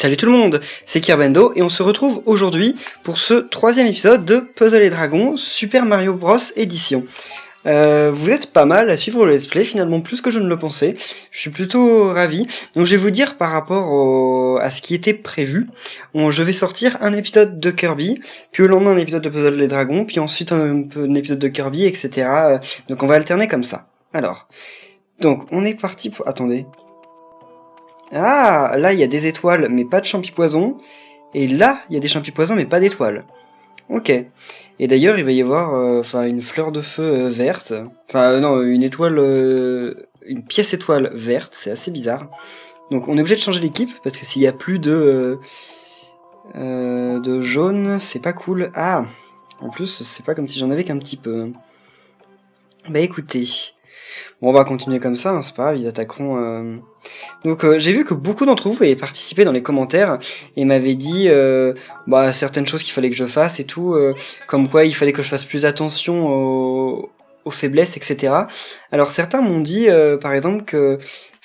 Salut tout le monde, c'est Kirbendo et on se retrouve aujourd'hui pour ce troisième épisode de Puzzle et Dragons Super Mario Bros Edition. Vous êtes pas mal à suivre le let's play, finalement plus que je ne le pensais, je suis plutôt ravi. Donc je vais vous dire par rapport à ce qui était prévu, je vais sortir un épisode de Kirby, puis au lendemain un épisode de Puzzle et Dragons, puis ensuite un épisode de Kirby, etc. Donc on va alterner comme ça. Alors, donc on est parti pour... Attendez... Ah, là il y a des étoiles mais pas de champi-poison, et là il y a des champi-poison mais pas d'étoiles. Ok. Et d'ailleurs il va y avoir une fleur de feu verte, non, une étoile, une pièce étoile verte, c'est assez bizarre. Donc on est obligé de changer l'équipe, parce que s'il y a plus de jaune, c'est pas cool. Ah, en plus c'est pas comme si j'en avais qu'un petit peu. Bah écoutez... Bon, on va continuer comme ça, hein, c'est pas grave, ils attaqueront... Donc j'ai vu que beaucoup d'entre vous avaient participé dans les commentaires et m'avaient dit certaines choses qu'il fallait que je fasse et tout, comme quoi il fallait que je fasse plus attention aux faiblesses, etc. Alors certains m'ont dit par exemple que...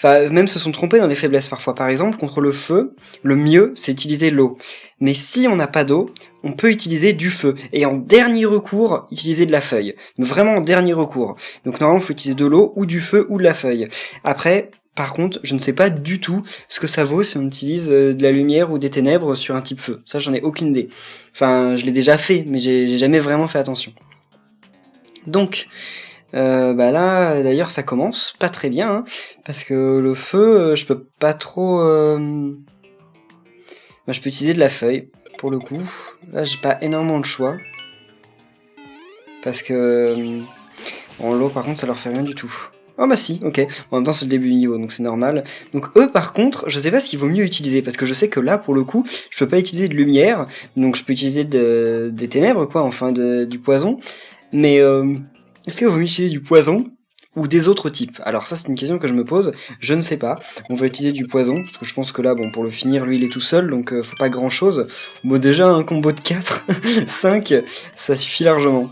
Enfin, même se sont trompés dans les faiblesses parfois. Par exemple, contre le feu, le mieux, c'est utiliser l'eau. Mais si on n'a pas d'eau, on peut utiliser du feu. Et en dernier recours, utiliser de la feuille. Vraiment en dernier recours. Donc normalement, il faut utiliser de l'eau, ou du feu, ou de la feuille. Après, par contre, je ne sais pas du tout ce que ça vaut si on utilise de la lumière ou des ténèbres sur un type feu. Ça, j'en ai aucune idée. Enfin, je l'ai déjà fait, mais j'ai jamais vraiment fait attention. Donc... là d'ailleurs ça commence pas très bien hein, parce que le feu je peux pas trop je peux utiliser de la feuille pour le coup. Là j'ai pas énormément de choix parce que l'eau par contre ça leur fait rien du tout. Oh bah si, ok, en même temps c'est le début du niveau donc c'est normal. Donc eux par contre je sais pas ce qu'il vaut mieux utiliser, parce que je sais que là pour le coup je peux pas utiliser de lumière, donc je peux utiliser des ténèbres quoi, enfin du poison, mais est-ce qu'il vaut mieux utiliser du poison ou des autres types? Alors ça c'est une question que je me pose, je ne sais pas. On va utiliser du poison, parce que je pense que là, bon, pour le finir, lui il est tout seul, donc faut pas grand chose. Bon déjà un combo de 4, 5, ça suffit largement.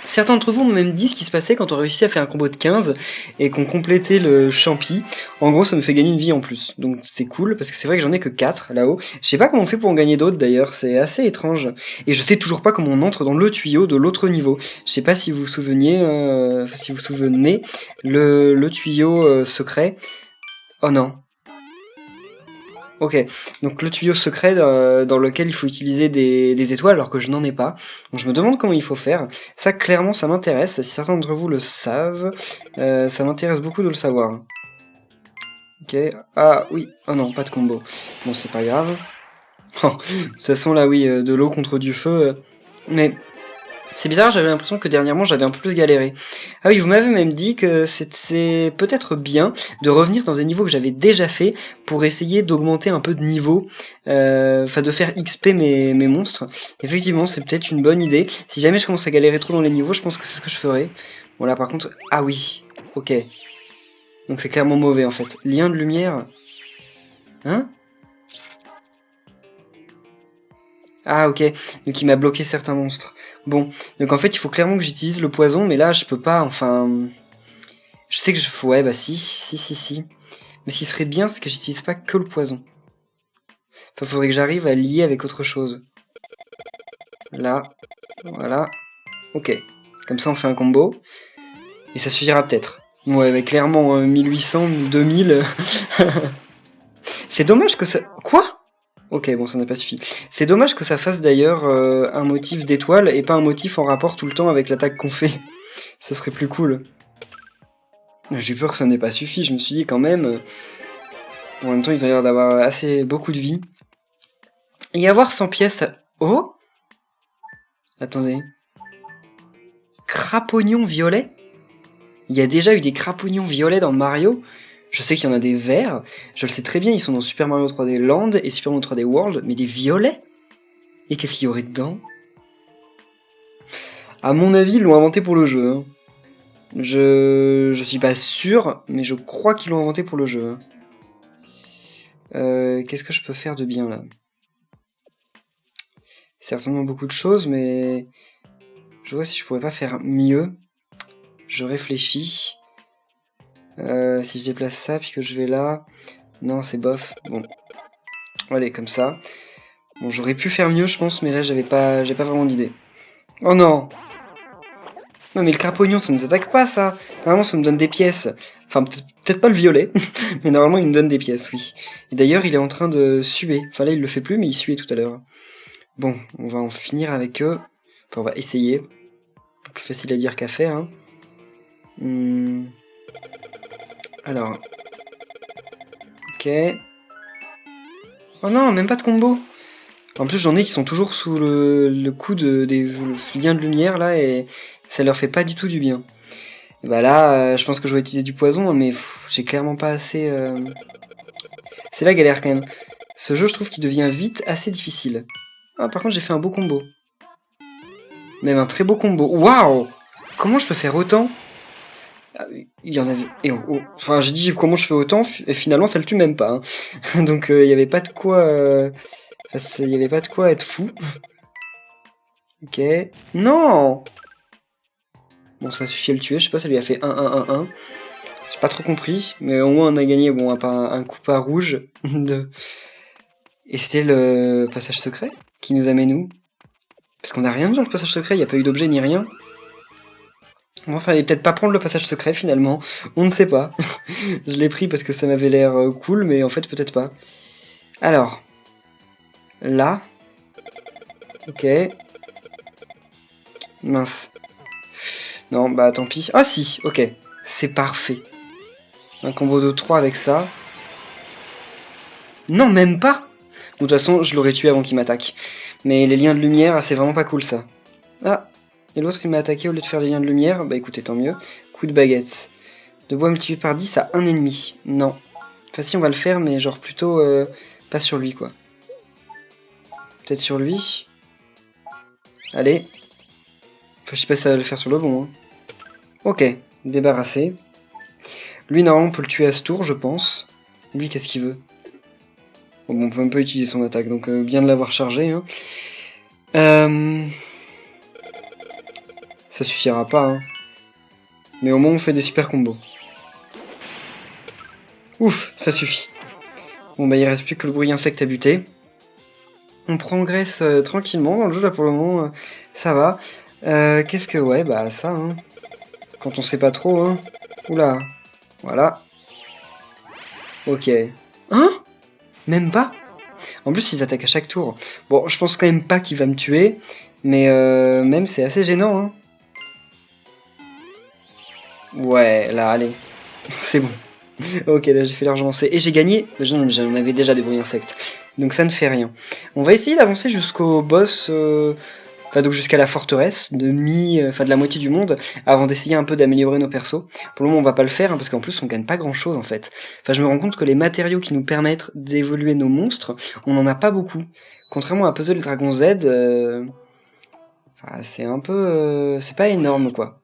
Certains d'entre vous m'ont même dit ce qui se passait quand on réussissait à faire un combo de 15 et qu'on complétait le champi. En gros, ça nous fait gagner une vie en plus. Donc c'est cool, parce que c'est vrai que j'en ai que 4 là-haut. Je sais pas comment on fait pour en gagner d'autres d'ailleurs, c'est assez étrange. Et je sais toujours pas comment on entre dans le tuyau de l'autre niveau. Je sais pas si vous vous souvenez, le tuyau secret. Oh non. Ok, donc le tuyau secret dans lequel il faut utiliser des étoiles alors que je n'en ai pas. Donc je me demande comment il faut faire. Ça clairement ça m'intéresse, si certains d'entre vous le savent, ça m'intéresse beaucoup de le savoir. Ok, ah oui, oh non, pas de combo. Bon c'est pas grave. De toute façon là oui, de l'eau contre du feu, mais... C'est bizarre, j'avais l'impression que dernièrement j'avais un peu plus galéré. Ah oui, vous m'avez même dit que c'est peut-être bien de revenir dans des niveaux que j'avais déjà fait pour essayer d'augmenter un peu de niveau, de faire XP mes monstres. Effectivement, c'est peut-être une bonne idée. Si jamais je commence à galérer trop dans les niveaux, je pense que c'est ce que je ferai. Bon là par contre... Ah oui, ok. Donc c'est clairement mauvais en fait. Lien de lumière... Hein ? Ah ok, donc il m'a bloqué certains monstres. Bon, donc en fait il faut clairement que j'utilise le poison, mais là je peux pas, enfin... Je sais que je... Ouais bah si. Mais ce qui serait bien c'est que j'utilise pas que le poison. Enfin faudrait que j'arrive à lier avec autre chose. Là, voilà. Ok, comme ça on fait un combo. Et ça suffira peut-être. Ouais mais clairement 1800, 2000... C'est dommage que ça... Quoi ? Ok, bon, ça n'a pas suffi. C'est dommage que ça fasse d'ailleurs un motif d'étoile et pas un motif en rapport tout le temps avec l'attaque qu'on fait. Ça serait plus cool. J'ai peur que ça n'ait pas suffi, je me suis dit quand même... En même temps, ils ont l'air d'avoir beaucoup de vie. Et avoir 100 pièces... Oh ? Attendez. Crapognon violet ? Il y a déjà eu des crapognons violets dans Mario ? Je sais qu'il y en a des verts, je le sais très bien, ils sont dans Super Mario 3D Land et Super Mario 3D World, mais des violets ? Et qu'est-ce qu'il y aurait dedans ? À mon avis, ils l'ont inventé pour le jeu. Hein. Je suis pas sûr, mais je crois qu'ils l'ont inventé pour le jeu. Hein. Qu'est-ce que je peux faire de bien, là ? Certainement beaucoup de choses, mais... Je vois si je pourrais pas faire mieux. Je réfléchis. Si je déplace ça, puis que je vais là... Non, c'est bof. Bon. Allez, comme ça. Bon, j'aurais pu faire mieux, je pense, mais là, j'ai pas vraiment d'idée. Oh non! Non, mais le crapognon, ça nous attaque pas, ça! Normalement, ça me donne des pièces. Enfin, peut-être pas le violet, mais normalement, il me donne des pièces, oui. Et d'ailleurs, il est en train de suer. Enfin, là, il le fait plus, mais il suait tout à l'heure. Bon, on va en finir avec eux. Enfin, on va essayer. Plus facile à dire qu'à faire, hein. Alors. Ok. Oh non, même pas de combo! En plus, j'en ai qui sont toujours sous le coup des liens de lumière, là, et ça leur fait pas du tout du bien. Et bah là, je pense que je vais utiliser du poison, mais j'ai clairement pas assez... C'est la galère, quand même. Ce jeu, je trouve qu'il devient vite assez difficile. Ah, par contre, j'ai fait un beau combo. Même un très beau combo. Waouh! Comment je peux faire autant? Ah, il y en avait... Enfin, j'ai dit comment je fais autant, et finalement, ça le tue même pas. Hein. Donc, il y avait pas de quoi... il y avait pas de quoi être fou. Ok. Non! Bon, ça suffit à le tuer. Je sais pas, ça lui a fait 1-1-1-1. J'ai pas trop compris, mais au moins on a gagné. Bon, un coup pas rouge. Et c'était le passage secret qui nous amène où? Parce qu'on a rien vu dans le passage secret, il n'y a pas eu d'objet ni rien. Bon, fallait peut-être pas prendre le passage secret finalement. On ne sait pas. Je l'ai pris parce que ça m'avait l'air cool, mais en fait peut-être pas. Alors. Là. Ok. Mince. Non, bah tant pis. Ah si, ok. C'est parfait. Un combo de 3 avec ça. Non, même pas. Bon, de toute façon, je l'aurais tué avant qu'il m'attaque. Mais les liens de lumière, c'est vraiment pas cool ça. Ah, et l'autre il m'a attaqué au lieu de faire les liens de lumière. Bah écoutez, tant mieux. Coup de baguette. De bois multiplié par 10 à 1 ennemi. Non. Enfin si, on va le faire, mais genre plutôt pas sur lui quoi. Peut-être sur lui. Allez. Enfin, je sais pas si ça va le faire sur le bon. Hein. Ok, débarrassé. Lui, normalement, on peut le tuer à ce tour, je pense. Lui, qu'est-ce qu'il veut? Bon, on peut même pas utiliser son attaque, donc bien de l'avoir chargé. Hein. Ça suffira pas, hein. Mais au moins, on fait des super combos. Ouf, ça suffit. Bon, bah, il reste plus que le bruit insecte à buter. On progresse tranquillement dans le jeu, là, pour le moment. Ça va. Qu'est-ce que... Ouais, bah, ça, hein. Quand on sait pas trop, hein. Oula. Voilà. Ok. Hein? Même pas? En plus, ils attaquent à chaque tour. Bon, je pense quand même pas qu'il va me tuer. Mais même, c'est assez gênant, hein. Ouais, là, allez. C'est bon. Ok, là, j'ai fait largement C. Et j'ai gagné. J'en avais déjà des bruits insectes. Donc ça ne fait rien. On va essayer d'avancer jusqu'au boss... Enfin, donc jusqu'à la forteresse, de la moitié du monde, avant d'essayer un peu d'améliorer nos persos. Pour le moment, on va pas le faire, hein, parce qu'en plus, on gagne pas grand chose, en fait. Enfin, je me rends compte que les matériaux qui nous permettent d'évoluer nos monstres, on en a pas beaucoup. Contrairement à Puzzle et Dragon Z, c'est un peu... c'est pas énorme, quoi.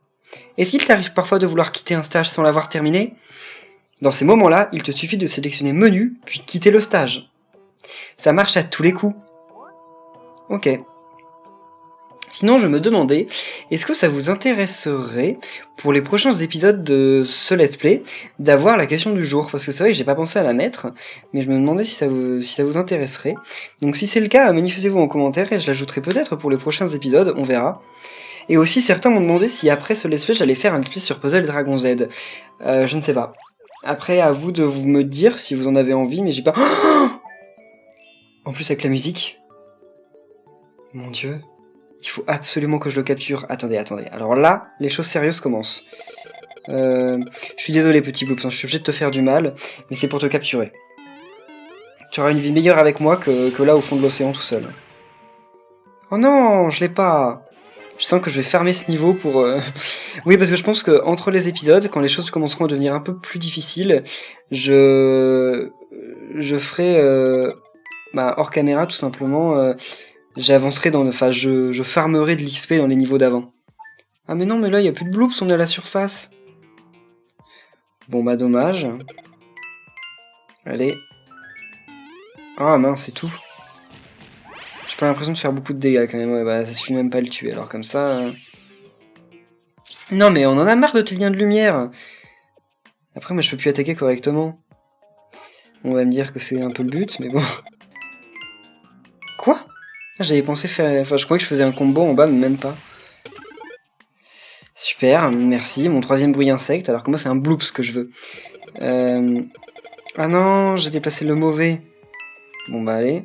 Est-ce qu'il t'arrive parfois de vouloir quitter un stage sans l'avoir terminé? Dans ces moments-là, il te suffit de sélectionner Menu, puis quitter le stage. Ça marche à tous les coups. Ok. Sinon, je me demandais, est-ce que ça vous intéresserait, pour les prochains épisodes de ce let's play, d'avoir la question du jour? Parce que c'est vrai que j'ai pas pensé à la mettre, mais je me demandais si ça vous intéresserait. Donc si c'est le cas, manifestez-vous en commentaire et je l'ajouterai peut-être pour les prochains épisodes, on verra. Et aussi, certains m'ont demandé si après ce let's play, j'allais faire un let's play sur Puzzle et Dragon Z. Je ne sais pas. Après, à vous de vous me dire si vous en avez envie, mais j'ai pas... En plus, avec la musique... Mon dieu... Il faut absolument que je le capture. Attendez. Alors là, les choses sérieuses commencent. Je suis désolé, petit Bloops, je suis obligé de te faire du mal, mais c'est pour te capturer. Tu auras une vie meilleure avec moi que là au fond de l'océan tout seul. Oh non, je l'ai pas. Je sens que je vais fermer ce niveau pour... Oui, parce que je pense que entre les épisodes, quand les choses commenceront à devenir un peu plus difficiles, je ferai... hors caméra, tout simplement... J'avancerai dans... Enfin, je farmerai de l'XP dans les niveaux d'avant. Ah mais non, mais là, il n'y a plus de bloops, on est à la surface. Bon, bah dommage. Allez. Ah mince, c'est tout. J'ai pas l'impression de faire beaucoup de dégâts quand même. Ouais, bah ça suffit même pas à le tuer. Alors comme ça... Non mais on en a marre de tes liens de lumière. Après, moi, je peux plus attaquer correctement. On va me dire que c'est un peu le but, mais bon... Ah, j'avais pensé faire... Enfin, je croyais que je faisais un combo en bas, mais même pas. Super, merci. Mon troisième bruit insecte, alors que moi, c'est un bloops que je veux. Ah non, j'ai déplacé le mauvais. Bon, bah allez.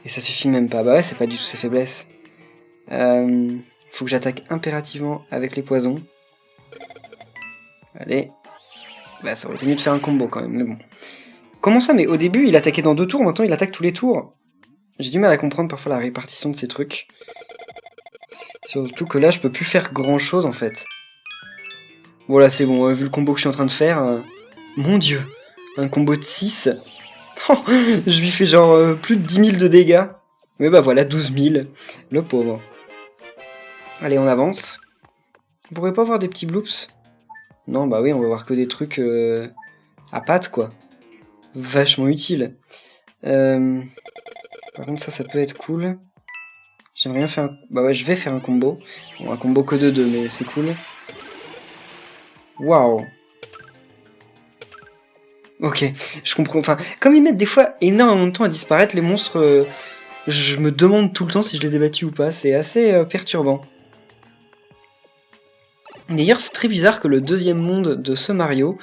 Et ça suffit même pas. Bah ouais, c'est pas du tout ses faiblesses. Faut que j'attaque impérativement avec les poisons. Allez. Bah ça aurait été mieux de faire un combo quand même, mais bon. Comment ça? Mais au début, il attaquait dans 2 tours, maintenant il attaque tous les tours. J'ai du mal à comprendre parfois la répartition de ces trucs. Surtout que là, je peux plus faire grand chose en fait. Voilà, c'est bon, vu le combo que je suis en train de faire... Mon dieu, un combo de 6. Je lui fais genre plus de 10 000 de dégâts. Mais bah voilà, 12 000. Le pauvre. Allez, on avance. On pourrait pas avoir des petits bloops? Non, bah oui, on va voir que des trucs à pattes, quoi. Vachement utile. Par contre, ça peut être cool. J'aimerais bien faire un... Bah ouais, je vais faire un combo. Bon, un combo que de 2, mais c'est cool. Waouh. Ok, je comprends. Enfin, comme ils mettent des fois énormément de temps à disparaître, les monstres... je me demande tout le temps si je les ai battus ou pas. C'est assez perturbant. D'ailleurs, c'est très bizarre que le deuxième monde de ce Mario...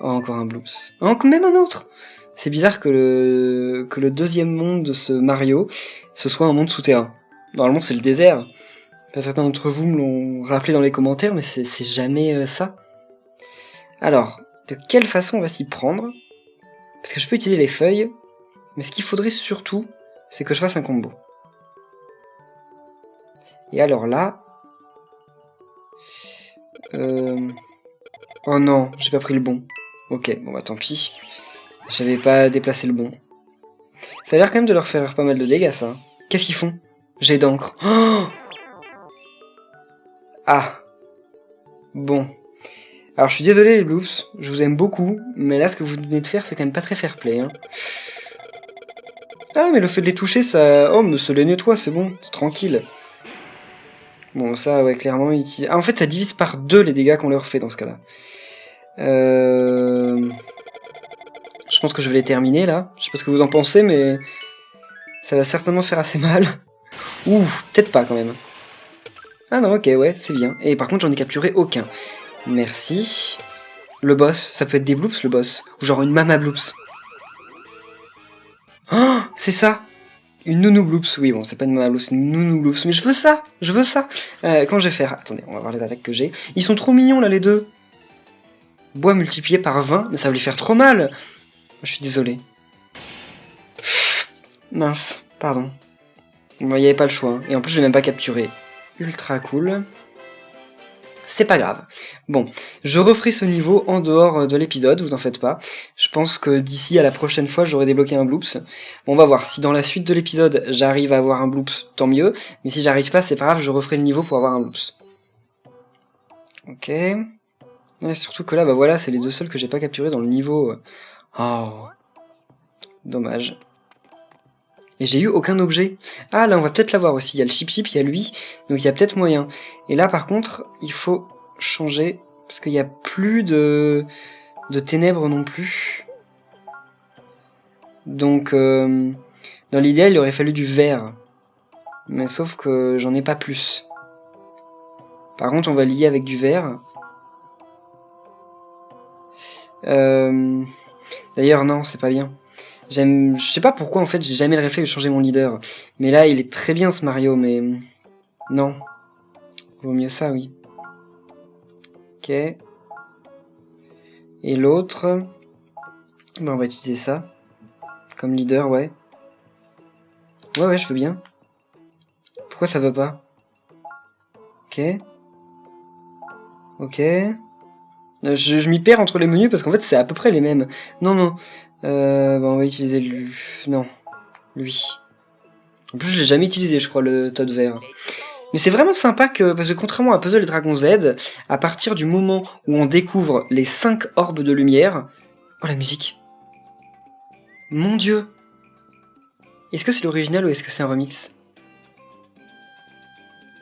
Oh, encore un bloops. Oh, même un autre. C'est bizarre que le deuxième monde de ce Mario, ce soit un monde souterrain. Normalement, c'est le désert. Enfin, certains d'entre vous me l'ont rappelé dans les commentaires, mais c'est jamais ça. Alors, de quelle façon on va s'y prendre? Parce que je peux utiliser les feuilles, mais ce qu'il faudrait surtout, c'est que je fasse un combo. Et alors là... Oh non, j'ai pas pris le bon. Ok, bon bah tant pis. J'avais pas déplacé le bon. Ça a l'air quand même de leur faire pas mal de dégâts, ça. Qu'est-ce qu'ils font? Jet d'encre. Oh, ah. Bon. Alors je suis désolé les bloops, je vous aime beaucoup, mais là ce que vous venez de faire c'est quand même pas très fair play. Hein. Ah mais le fait de les toucher ça... Oh mais ça les nettoie, c'est bon, c'est tranquille. Bon ça ouais clairement utiliser... Ah en fait ça divise par 2 les dégâts qu'on leur fait dans ce cas-là. Je pense que je vais les terminer là, je sais pas ce que vous en pensez mais... Ça va certainement faire assez mal. Ouh, peut-être pas quand même. Ah non ok ouais c'est bien, et par contre j'en ai capturé aucun. Merci. Le boss, ça peut être des bloops le boss, ou genre une mama bloops. Oh, c'est ça. Une nounou bloops, oui bon c'est pas une mama bloops, une nounou bloops, mais je veux ça, je veux ça. Quand je vais faire, attendez, on va voir les attaques que j'ai. Ils sont trop mignons là les deux. Bois multiplié par 20, mais ça va lui faire trop mal. Je suis désolé. Mince, pardon. Bon, il n'y avait pas le choix, hein. Et en plus je l'ai même pas capturé. Ultra cool. C'est pas grave. Bon, je referai ce niveau en dehors de l'épisode, vous en faites pas. Je pense que d'ici à la prochaine fois, j'aurai débloqué un bloops. Bon, on va voir. Si dans la suite de l'épisode, j'arrive à avoir un bloops, tant mieux. Mais si j'arrive pas, c'est pas grave, je referai le niveau pour avoir un bloops. Ok. Et surtout que là, bah voilà, c'est les 2 seuls que j'ai pas capturés dans le niveau. Oh. Dommage. Et j'ai eu aucun objet. Ah, là, on va peut-être l'avoir aussi. Il y a le chip-chip, il y a lui. Donc, il y a peut-être moyen. Et là, par contre, il faut changer. Parce qu'il n'y a plus de ténèbres non plus. Donc, dans l'idéal, il aurait fallu du vert. Mais sauf que j'en ai pas plus. Par contre, on va lier avec du vert. D'ailleurs, non, c'est pas bien. Je sais pas pourquoi en fait j'ai jamais le réflexe de changer mon leader. Mais là il est très bien ce Mario, mais... Non. Vaut mieux ça, oui. Ok. Et l'autre... Bon, on va utiliser ça. Comme leader, ouais. Ouais, je veux bien. Pourquoi ça veut pas? Ok. Ok. Je m'y perds entre les menus parce qu'en fait c'est à peu près les mêmes. Non. Bon, on va utiliser lui. Non. Lui. En plus, je l'ai jamais utilisé, je crois, le Toad vert. Mais c'est vraiment sympa parce que contrairement à Puzzle et Dragon Z, à partir du moment où on découvre les 5 orbes de lumière... Oh, la musique. Mon dieu. Est-ce que c'est l'original ou est-ce que c'est un remix?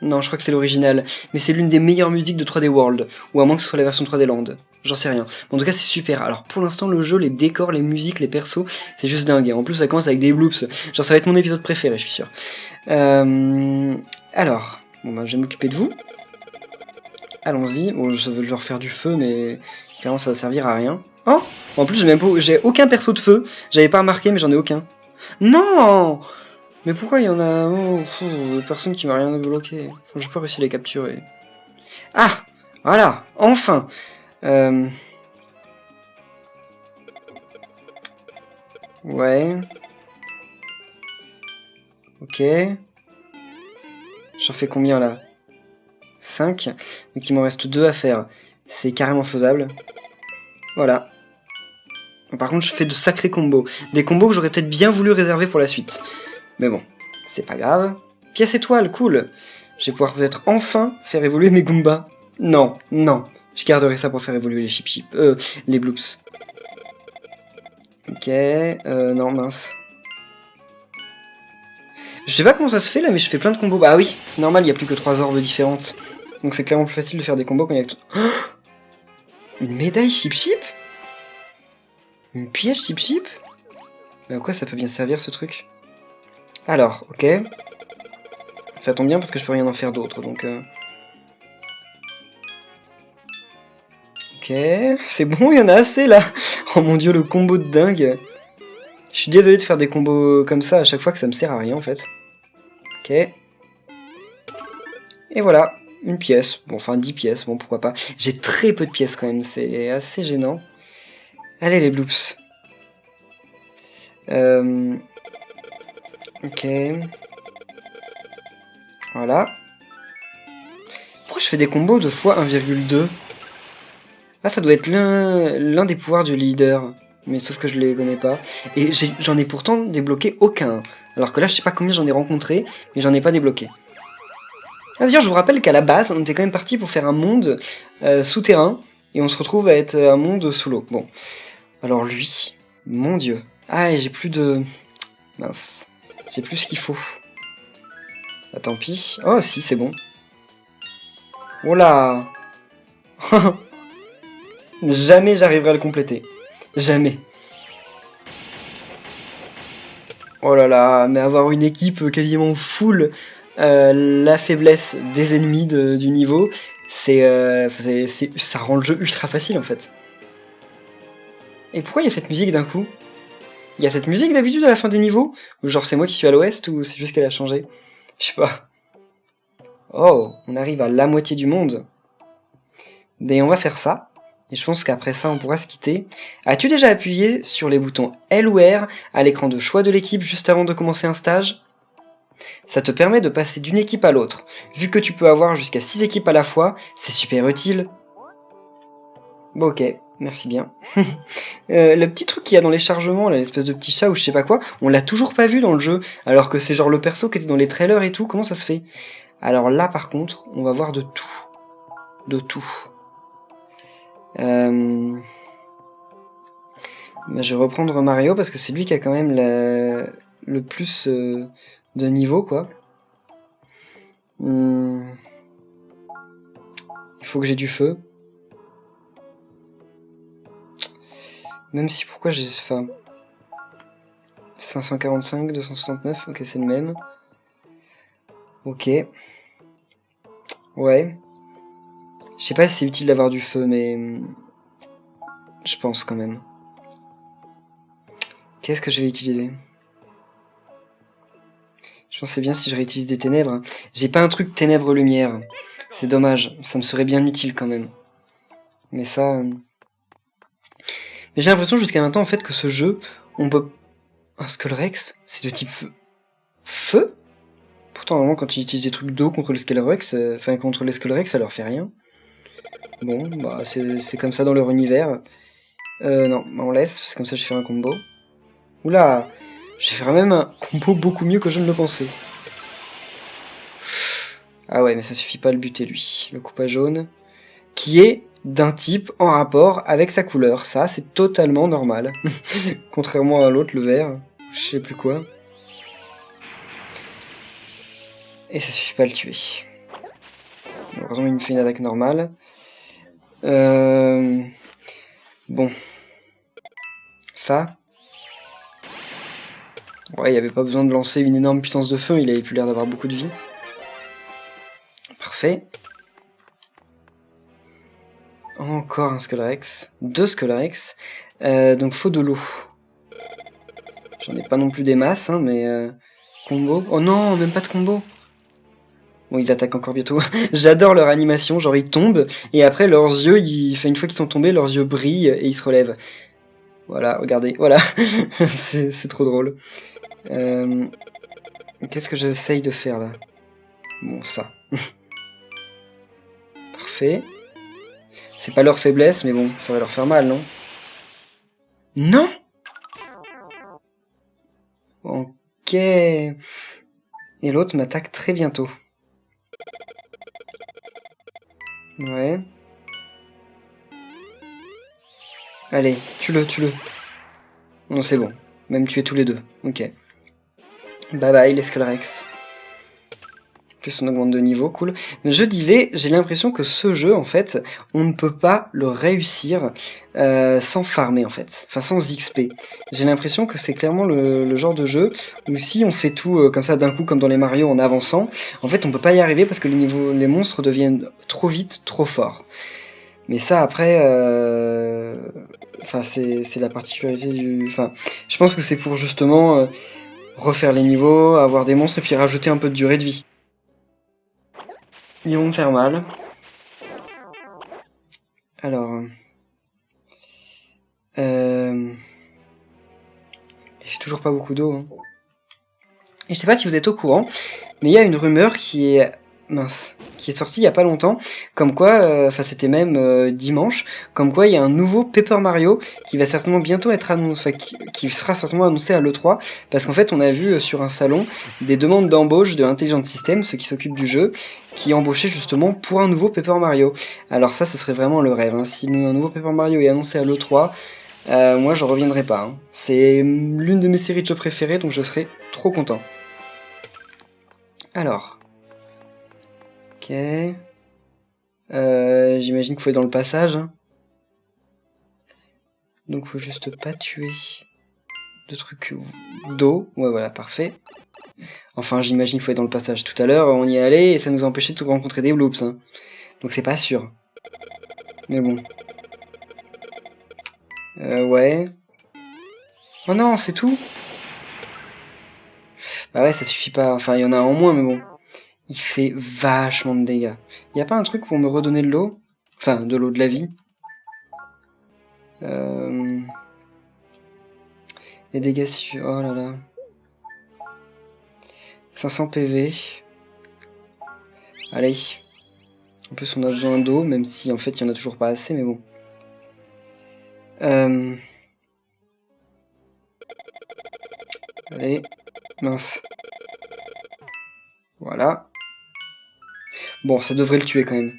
Non, je crois que c'est l'original. Mais c'est l'une des meilleures musiques de 3D World. Ou à moins que ce soit la version 3D Land. J'en sais rien. En tout cas, c'est super. Alors, pour l'instant, le jeu, les décors, les musiques, les persos, c'est juste dingue. Et en plus, ça commence avec des bloops. Genre, ça va être mon épisode préféré, je suis sûr. Alors, bon, bah, je vais m'occuper de vous. Allons-y. Bon, je veux leur faire du feu, mais clairement, ça va servir à rien. Oh! En plus, j'ai aucun perso de feu. J'avais pas remarqué, mais j'en ai aucun. Non! Mais pourquoi il y en a personne qui m'a rien bloqué. Je peux réussir à les capturer. Ah! Voilà! Enfin! Ouais. Ok. J'en fais combien là? 5. Donc il m'en reste 2 à faire. C'est carrément faisable. Voilà. Par contre, je fais de sacrés combos. Des combos que j'aurais peut-être bien voulu réserver pour la suite. Mais bon, c'est pas grave. Pièce étoile, cool. Je vais pouvoir peut-être enfin faire évoluer mes Goombas. Non, non. Je garderai ça pour faire évoluer les Chip, les Bloops. Ok, non, mince. Je sais pas comment ça se fait là, mais je fais plein de combos. Bah oui, c'est normal, il n'y a plus que 3 orbes différentes. Donc c'est clairement plus facile de faire des combos quand il y a que... Oh, une médaille Chip Chip? Une pièce Chip Chip? Mais à quoi ça peut bien servir ce truc? Alors, ok. Ça tombe bien parce que je peux rien en faire d'autre, donc... Ok, c'est bon, il y en a assez là. Oh mon dieu, le combo de dingue. Je suis désolé de faire des combos comme ça à chaque fois que ça me sert à rien en fait. Ok. Et voilà, une pièce. Bon, enfin 10 pièces, bon pourquoi pas. J'ai très peu de pièces quand même, c'est assez gênant. Allez les bloops. Ok. Voilà. Pourquoi je fais des combos de fois 1,2? Ah, ça doit être l'un des pouvoirs du leader. Mais sauf que je les connais pas. Et j'en ai pourtant débloqué aucun. Alors que là, je sais pas combien j'en ai rencontré, mais j'en ai pas débloqué. Ah, d'ailleurs, je vous rappelle qu'à la base, on était quand même parti pour faire un monde souterrain, et on se retrouve à être un monde sous l'eau. Bon. Alors lui, mon dieu. Ah, et j'ai plus de... Mince. J'ai plus ce qu'il faut. Ah, tant pis. Oh, si, c'est bon. Oh là. Jamais j'arriverai à le compléter. Jamais. Oh là là, mais avoir une équipe quasiment full la faiblesse des ennemis du niveau, ça rend le jeu ultra facile en fait. Et pourquoi il y a cette musique d'un coup? Il y a cette musique d'habitude à la fin des niveaux? Ou genre c'est moi qui suis à l'ouest ou c'est juste qu'elle a changé? Je sais pas. Oh, on arrive à la moitié du monde. Mais on va faire ça. Et je pense qu'après ça, on pourra se quitter. As-tu déjà appuyé sur les boutons L ou R à l'écran de choix de l'équipe juste avant de commencer un stage? Ça te permet de passer d'une équipe à l'autre. Vu que tu peux avoir jusqu'à 6 équipes à la fois, c'est super utile. Bon ok, merci bien. Le petit truc qu'il y a dans les chargements, l'espèce de petit chat ou je sais pas quoi, on l'a toujours pas vu dans le jeu, alors que c'est genre le perso qui était dans les trailers et tout, comment ça se fait? Alors là par contre, on va voir de tout. De tout. Bah, je vais reprendre Mario parce que c'est lui qui a quand même le plus de niveau quoi. Il faut que j'ai du feu. Même si pourquoi j'ai... Enfin... 545, 269, ok c'est le même. Ok. Ouais. Je sais pas si c'est utile d'avoir du feu, mais... Je pense quand même. Qu'est-ce que je vais utiliser? Je pense que c'est bien si je réutilise des ténèbres. J'ai pas un truc ténèbres-lumière. C'est dommage, ça me serait bien utile quand même. Mais ça... Mais j'ai l'impression jusqu'à maintenant en fait que ce jeu, on peut... Un Skullrex, c'est de type feu. Feu? Pourtant normalement quand tu utilises des trucs d'eau contre le Skullrex, contre les Skullrex ça leur fait rien. Bon, bah c'est comme ça dans leur univers. Non, on laisse, c'est comme ça je fais un combo. Oula, je vais faire même un combo beaucoup mieux que je ne le pensais. Ah ouais, mais ça suffit pas à le buter lui. Le coupa jaune, qui est d'un type en rapport avec sa couleur. Ça, c'est totalement normal. Contrairement à l'autre, le vert, je sais plus quoi. Et ça suffit pas à le tuer. Heureusement, il me fait une attaque normale. Bon. Ça. Ouais, il n'y avait pas besoin de lancer une énorme puissance de feu, il avait plus l'air d'avoir beaucoup de vie. Parfait. Encore un Skullrex. 2 Skullrex. Donc faut de l'eau. J'en ai pas non plus des masses, hein, mais... combo. Oh non, même pas de combo. Bon, ils attaquent encore bientôt. J'adore leur animation, genre ils tombent, et après leurs yeux, une fois qu'ils sont tombés, leurs yeux brillent et ils se relèvent. Voilà, regardez, voilà. c'est trop drôle. Qu'est-ce que j'essaye de faire là? Bon, ça. Parfait. C'est pas leur faiblesse, mais bon, ça va leur faire mal, non? Non! Ok. Et l'autre m'attaque très bientôt. Ouais. Allez, tue-le, tue-le. Non, c'est bon. Même tuer tous les deux. Ok. Bye bye, les Skullrex. Plus on augmente de niveau, cool. Mais je disais, j'ai l'impression que ce jeu, en fait, on ne peut pas le réussir sans farmer, en fait. Enfin, sans XP. J'ai l'impression que c'est clairement le genre de jeu où si on fait tout comme ça d'un coup, comme dans les Mario, en avançant, en fait, on peut pas y arriver parce que les monstres deviennent trop vite, trop forts. Mais ça, après, enfin, c'est la particularité du... Enfin, je pense que c'est pour justement refaire les niveaux, avoir des monstres et puis rajouter un peu de durée de vie. Ils vont me faire mal. Alors... J'ai toujours pas beaucoup d'eau. Hein. Et je sais pas si vous êtes au courant, mais il y a une rumeur qui est... Mince. Qui est sortie il y a pas longtemps, comme quoi, enfin c'était même dimanche, comme quoi il y a un nouveau Paper Mario qui va certainement bientôt être annoncé, qui sera certainement annoncé à l'E3, parce qu'en fait on a vu sur un salon des demandes d'embauche de Intelligent Systems, ceux qui s'occupent du jeu, qui embauchaient justement pour un nouveau Paper Mario. Alors ça, ce serait vraiment le rêve, hein. Si un nouveau Paper Mario est annoncé à l'E3, moi je reviendrai pas. Hein. C'est l'une de mes séries de jeux préférées, donc je serai trop content. Alors... Ok... j'imagine qu'il faut être dans le passage. Hein. Donc faut juste pas tuer de trucs d'eau. Ouais, voilà, parfait. Enfin, j'imagine qu'il faut être dans le passage. Tout à l'heure, on y est allé et ça nous a empêché de rencontrer des bloops. Hein. Donc c'est pas sûr. Mais bon. Ouais. Oh non, c'est tout? Bah ouais, ça suffit pas. Enfin, il y en a en moins, mais bon. Il fait vachement de dégâts. Y a pas un truc pour me redonner de l'eau? Enfin, de l'eau, de la vie. Les dégâts sur... Oh là là. 500 PV. Allez. En plus, on a besoin d'eau, même si en fait, il y en a toujours pas assez, mais bon. Allez. Mince. Voilà. Bon, ça devrait le tuer quand même.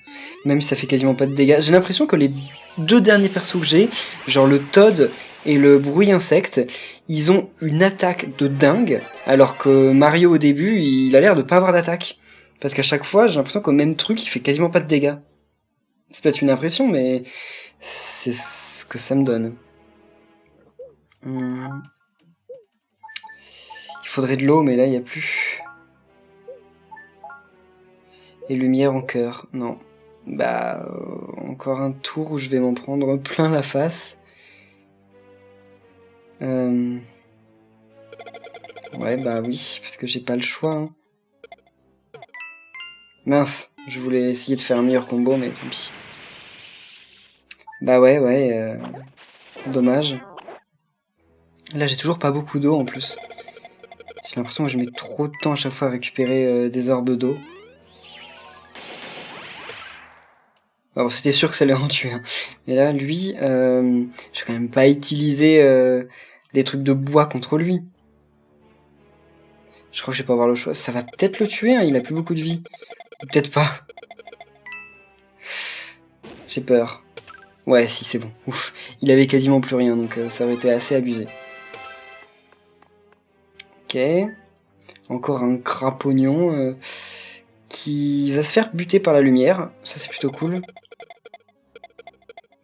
Même si ça fait quasiment pas de dégâts. J'ai l'impression que les deux derniers persos que j'ai, genre le Toad et le bruit insecte, ils ont une attaque de dingue, alors que Mario au début, il a l'air de pas avoir d'attaque. Parce qu'à chaque fois, j'ai l'impression qu'au même truc, il fait quasiment pas de dégâts. C'est peut-être une impression, mais c'est ce que ça me donne. Il faudrait de l'eau, mais là, il n'y a plus. Et lumière en cœur, non. Bah, encore un tour où je vais m'en prendre plein la face. Ouais, bah oui, parce que j'ai pas le choix. Hein. Mince, je voulais essayer de faire un meilleur combo, mais tant pis. Bah ouais, dommage. Là, j'ai toujours pas beaucoup d'eau en plus. J'ai l'impression que je mets trop de temps à chaque fois à récupérer des orbes d'eau. Alors, c'était sûr que ça allait en tuer. Hein. Mais là, lui, je vais quand même pas utiliser des trucs de bois contre lui. Je crois que je vais pas avoir le choix. Ça va peut-être le tuer, hein, il a plus beaucoup de vie. Peut-être pas. J'ai peur. Ouais, si, c'est bon. Ouf. Il avait quasiment plus rien, donc ça aurait été assez abusé. Ok. Encore un crapognon qui va se faire buter par la lumière. Ça, c'est plutôt cool.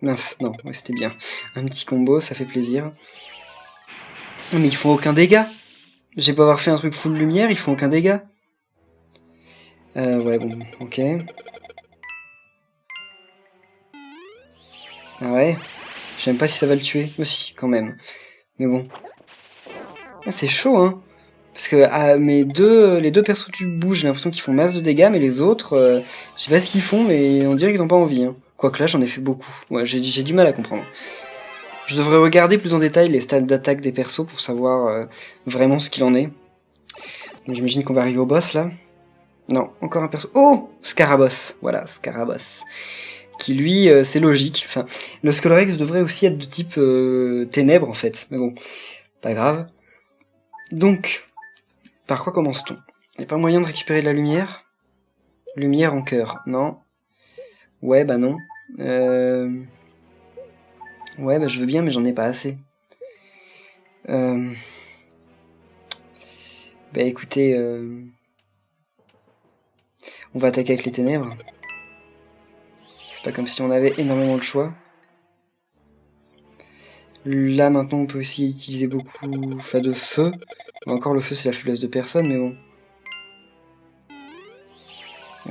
Mince, non, ouais, c'était bien. Un petit combo, ça fait plaisir. Non, mais ils font aucun dégât. J'ai beau avoir fait un truc full lumière, ils font aucun dégât. Ouais, bon, ok. Ah ouais. Je sais même pas si ça va le tuer. Aussi, quand même. Mais bon. Ah, c'est chaud, hein. Parce que les deux persos que tu bouges, j'ai l'impression qu'ils font masse de dégâts, mais les autres, je sais pas ce qu'ils font, mais on dirait qu'ils n'ont pas envie. Hein. Quoique là, j'en ai fait beaucoup. Ouais, j'ai du mal à comprendre. Je devrais regarder plus en détail les stades d'attaque des persos pour savoir vraiment ce qu'il en est. J'imagine qu'on va arriver au boss, là. Non, encore un perso. Oh, Scaraboss. Voilà, Scaraboss. Qui, lui, c'est logique. Enfin, le Skullrex devrait aussi être de type ténèbres, en fait. Mais bon, pas grave. Donc, par quoi commence-t-on? Il n'y a pas moyen de récupérer de la lumière? Lumière en cœur, non. Ouais, bah non. Ouais, bah je veux bien, mais j'en ai pas assez. Bah écoutez, on va attaquer avec les ténèbres. C'est pas comme si on avait énormément de choix. Là, maintenant, on peut aussi utiliser beaucoup de feu. Encore, le feu, c'est la faiblesse de personne, mais bon.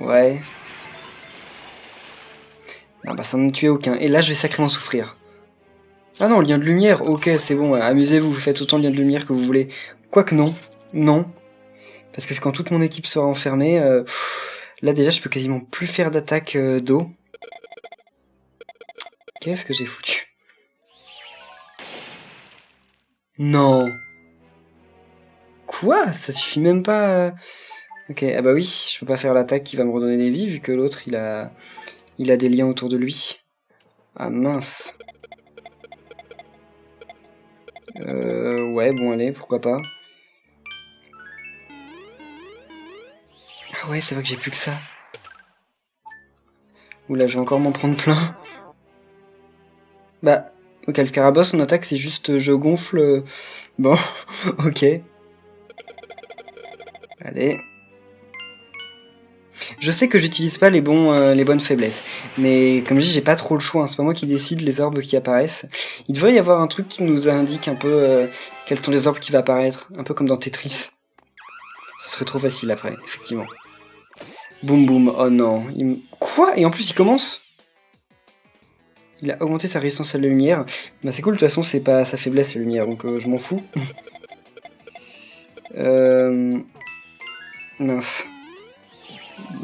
Ouais. Non, bah ça n'en tuait aucun. Et là, je vais sacrément souffrir. Ah non, lien de lumière, ok, c'est bon, amusez-vous, vous faites autant de lien de lumière que vous voulez. Quoique non, non. Parce que quand toute mon équipe sera enfermée, là déjà je peux quasiment plus faire d'attaque d'eau. Qu'est-ce que j'ai foutu? Non. Quoi? Ça suffit même pas. Ok, ah bah oui, je peux pas faire l'attaque qui va me redonner des vies vu que l'autre il a des liens autour de lui. Ah mince. Ouais, bon allez, pourquoi pas. Ah ouais, c'est vrai que j'ai plus que ça. Oula, je vais encore m'en prendre plein. Bah, ok, le Scaraboss, son attaque, c'est juste je gonfle. Bon, ok. Allez. Je sais que j'utilise pas les bonnes faiblesses, mais comme je dis, j'ai pas trop le choix, hein. C'est pas moi qui décide les orbes qui apparaissent. Il devrait y avoir un truc qui nous indique un peu quels sont les orbes qui vont apparaître, un peu comme dans Tetris. Ce serait trop facile après, effectivement. Boum boum, oh non. Quoi? Et en plus il commence? Il a augmenté sa résistance à la lumière. Bah c'est cool, de toute façon c'est pas sa faiblesse la lumière, donc je m'en fous. Mince.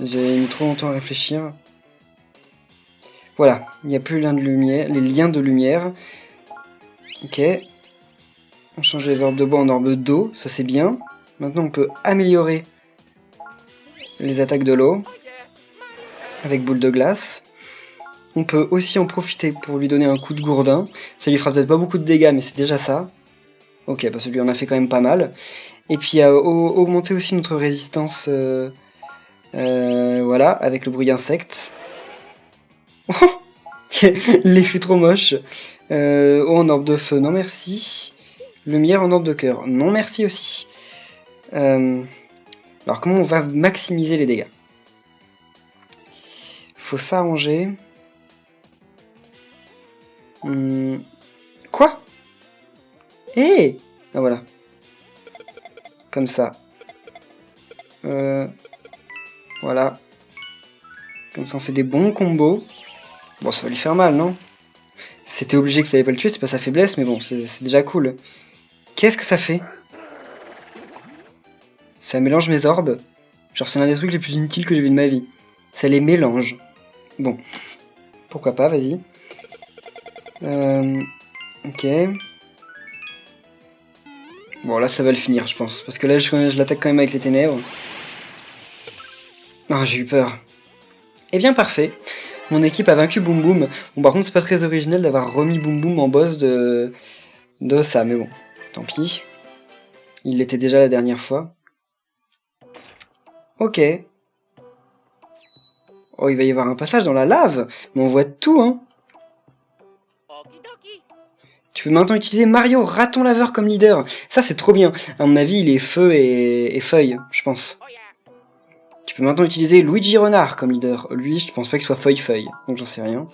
J'ai mis trop longtemps à réfléchir. Voilà, il n'y a plus les liens de lumière. Ok. On change les orbes de bois en orbes d'eau, ça c'est bien. Maintenant on peut améliorer les attaques de l'eau avec boule de glace. On peut aussi en profiter pour lui donner un coup de gourdin. Ça lui fera peut-être pas beaucoup de dégâts, mais c'est déjà ça. Ok, parce que lui en a fait quand même pas mal. Et puis augmenter aussi notre résistance, voilà, avec le bruit insecte. L'effet trop moche. Oh, en orbe de feu, non merci. Lumière en orbe de cœur, non merci aussi. Alors comment on va maximiser les dégâts? Faut s'arranger. Quoi? Eh! Ah voilà. Comme ça. Voilà. Comme ça on fait des bons combos. Bon, ça va lui faire mal, non? C'était obligé que ça allait pas le tuer, c'est pas sa faiblesse, mais bon, c'est déjà cool. Qu'est-ce que ça fait? Ça mélange mes orbes. Genre, c'est l'un des trucs les plus inutiles que j'ai vu de ma vie. Ça les mélange. Bon. Pourquoi pas, vas-y. Ok. Bon, là, ça va le finir, je pense. Parce que là, je l'attaque quand même avec les ténèbres. Ah, j'ai eu peur. Eh bien, parfait. Mon équipe a vaincu Boum Boum. Bon, par contre, c'est pas très original d'avoir remis Boum Boum en boss de ça, mais bon. Tant pis. Il l'était déjà la dernière fois. Ok. Oh, il va y avoir un passage dans la lave. Mais on voit tout, hein. Tu peux maintenant utiliser Mario Raton Laveur comme leader. Ça, c'est trop bien. À mon avis, il est feu et feuille, je pense. Tu peux maintenant utiliser Luigi Renard comme leader. Lui, je pense pas qu'il soit Feuille-Feuille, donc j'en sais rien.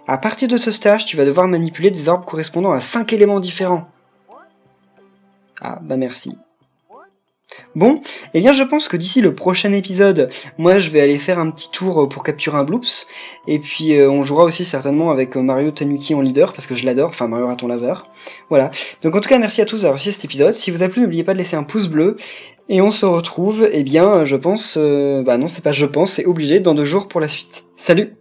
À partir de ce stage, tu vas devoir manipuler des arbres correspondant à 5 éléments différents. Ah, bah merci. Bon, eh bien je pense que d'ici le prochain épisode, moi je vais aller faire un petit tour pour capturer un Bloops, et puis on jouera aussi certainement avec Mario Tanuki en leader, parce que je l'adore, enfin Mario Raton Laveur. Voilà, donc en tout cas merci à tous d'avoir suivi cet épisode, si vous a plu n'oubliez pas de laisser un pouce bleu, et on se retrouve, eh bien je pense, bah non c'est pas je pense, c'est obligé, dans 2 jours pour la suite. Salut!